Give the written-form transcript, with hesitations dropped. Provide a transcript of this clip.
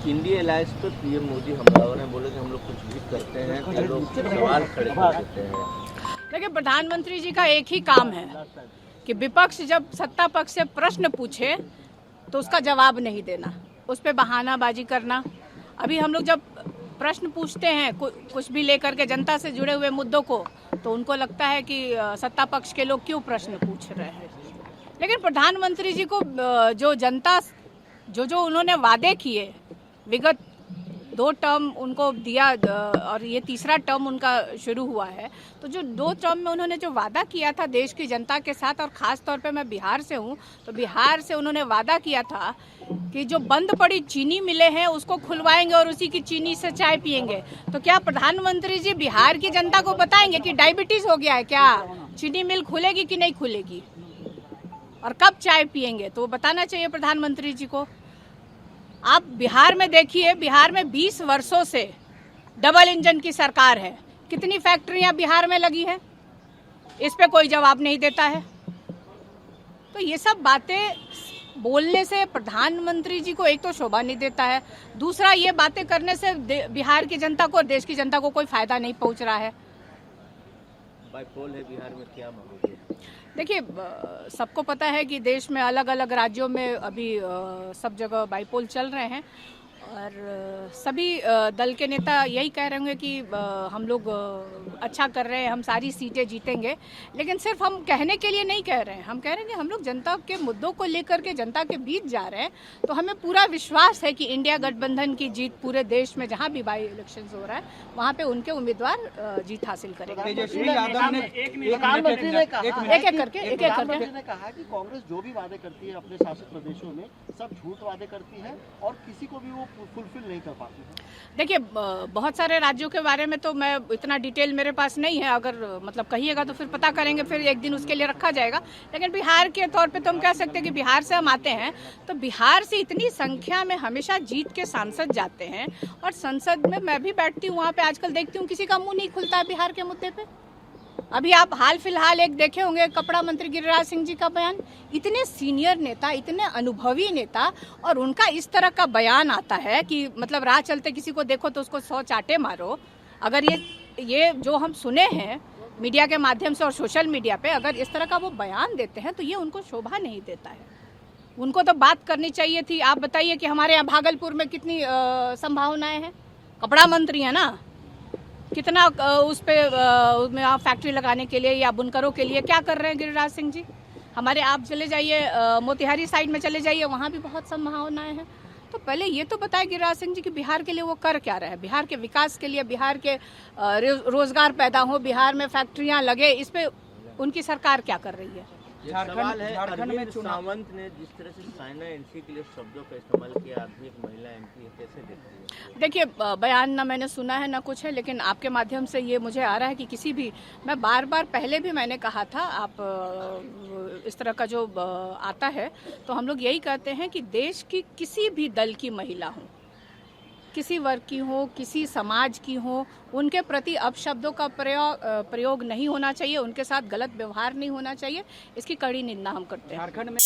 India alliance पे PM Modi हमलावर ने बोले कि हम लोग कुछ भी करते हैं तो लोग सवाल खड़े कर देते हैं। देखिए, प्रधानमंत्री जी का एक ही काम है कि विपक्ष जब सत्ता पक्ष से प्रश्न पूछे तो उसका जवाब नहीं देना, उस पर बहानाबाजी करना। अभी हम लोग जब प्रश्न पूछते हैं कुछ भी लेकर के जनता से जुड़े हुए मुद्दों को, तो उनको लगता है कि सत्ता पक्ष के लोग क्यों प्रश्न पूछ रहे हैं। लेकिन प्रधानमंत्री जी को जो जनता जो उन्होंने वादे किए, विगत 2 टर्म उनको दिया और ये तीसरा टर्म उनका शुरू हुआ है, तो जो 2 टर्म में उन्होंने जो वादा किया था देश की जनता के साथ, और ख़ास तौर पे मैं बिहार से हूँ, तो बिहार से उन्होंने वादा किया था कि जो बंद पड़ी चीनी मिलें हैं उसको खुलवाएंगे और उसी की चीनी से चाय पिएंगे। तो क्या प्रधानमंत्री जी बिहार की जनता को बताएंगे कि डायबिटीज़ हो गया है, क्या चीनी मिल खुलेगी कि नहीं खुलेगी, और कब चाय पिएंगे? तो बताना चाहिए प्रधानमंत्री जी को। आप बिहार में देखिए, बिहार में 20 वर्षों से डबल इंजन की सरकार है, कितनी फैक्ट्रियां बिहार में लगी है, इस पे कोई जवाब नहीं देता है। तो ये सब बातें बोलने से प्रधानमंत्री जी को एक तो शोभा नहीं देता है, दूसरा ये बातें करने से बिहार की जनता को और देश की जनता को कोई फायदा नहीं पहुंच रहा है। बाइपोल है बिहार में, क्या मांगोगे? देखिए, सबको पता है कि देश में अलग अलग राज्यों में अभी सब जगह बाइपोल चल रहे हैं, और सभी दल के नेता यही कह रहे होंगे कि हम लोग अच्छा कर रहे हैं, हम सारी सीटें जीतेंगे। लेकिन सिर्फ हम कहने के लिए नहीं कह रहे हैं, हम कह रहे हैं कि हम लोग जनता के मुद्दों को लेकर के जनता के बीच जा रहे हैं। तो हमें पूरा विश्वास है कि इंडिया गठबंधन की जीत पूरे देश में जहां भी बाई इलेक्शन हो रहा है वहां पे उनके उम्मीदवार जीत हासिल करेंगे। तेजस्वी यादव ने प्रधानमंत्री ने कहा एक एक करके ने कहा कि कांग्रेस जो भी वादे करती है अपने शासित प्रदेशों में सब झूठ वादे करती है और किसी को भी वो फुलफिल नहीं कर पाती है। देखिए, बहुत सारे राज्यों के बारे में तो मैं इतना डिटेल मेरे पास नहीं है, अगर मतलब कहिएगा तो फिर पता करेंगे, फिर एक दिन उसके लिए रखा जाएगा। लेकिन बिहार के तौर पे तो हम कह सकते हैं कि बिहार से हम आते हैं, तो बिहार से इतनी संख्या में हमेशा जीत के सांसद जाते हैं, और संसद में मैं भी बैठती हूँ, वहाँ पे आजकल देखती हूँ किसी का मुंह नहीं खुलता है बिहार के मुद्दे पे। अभी आप हाल फिलहाल एक देखे होंगे कपड़ा मंत्री गिरिराज सिंह जी का बयान, इतने सीनियर नेता, इतने अनुभवी नेता, और उनका इस तरह का बयान आता है कि मतलब राह चलते किसी को देखो तो उसको 100 चाटे मारो। अगर ये जो हम सुने हैं मीडिया के माध्यम से और सोशल मीडिया पे, अगर इस तरह का वो बयान देते हैं तो ये उनको शोभा नहीं देता है। उनको तो बात करनी चाहिए थी। आप बताइए कि हमारे यहाँ भागलपुर में कितनी संभावनाएं हैं, कपड़ा मंत्री है ना, कितना उस पर आप फैक्ट्री लगाने के लिए या बुनकरों के लिए क्या कर रहे हैं गिरिराज सिंह जी। हमारे आप चले जाइए मोतिहारी साइड में चले जाइए, वहाँ भी बहुत संभावनाएं हैं। तो पहले ये तो बताए गिरिराज सिंह जी कि बिहार के लिए वो कर क्या रहे हैं, बिहार के विकास के लिए, बिहार के रोजगार पैदा हो, बिहार में फैक्ट्रियाँ लगे, इस पर उनकी सरकार क्या कर रही है। सवाल है, अरविंद सावंत ने जिस तरह से साइना एनसी के लिए शब्दों का इस्तेमाल किया, आदमी एक महिला एमपी है, कैसे देखते हैं? देखिए, बयान ना मैंने सुना है ना कुछ है, लेकिन आपके माध्यम से ये मुझे आ रहा है कि किसी भी, मैं बार बार पहले भी मैंने कहा था, आप इस तरह का जो आता है तो हम लोग यही कहते हैं कि देश की किसी भी दल की महिला हो, किसी वर्ग की हो, किसी समाज की हो, उनके प्रति अपशब्दों का प्रयोग नहीं होना चाहिए, उनके साथ गलत व्यवहार नहीं होना चाहिए। इसकी कड़ी निंदा हम करते हैं। झारखंड में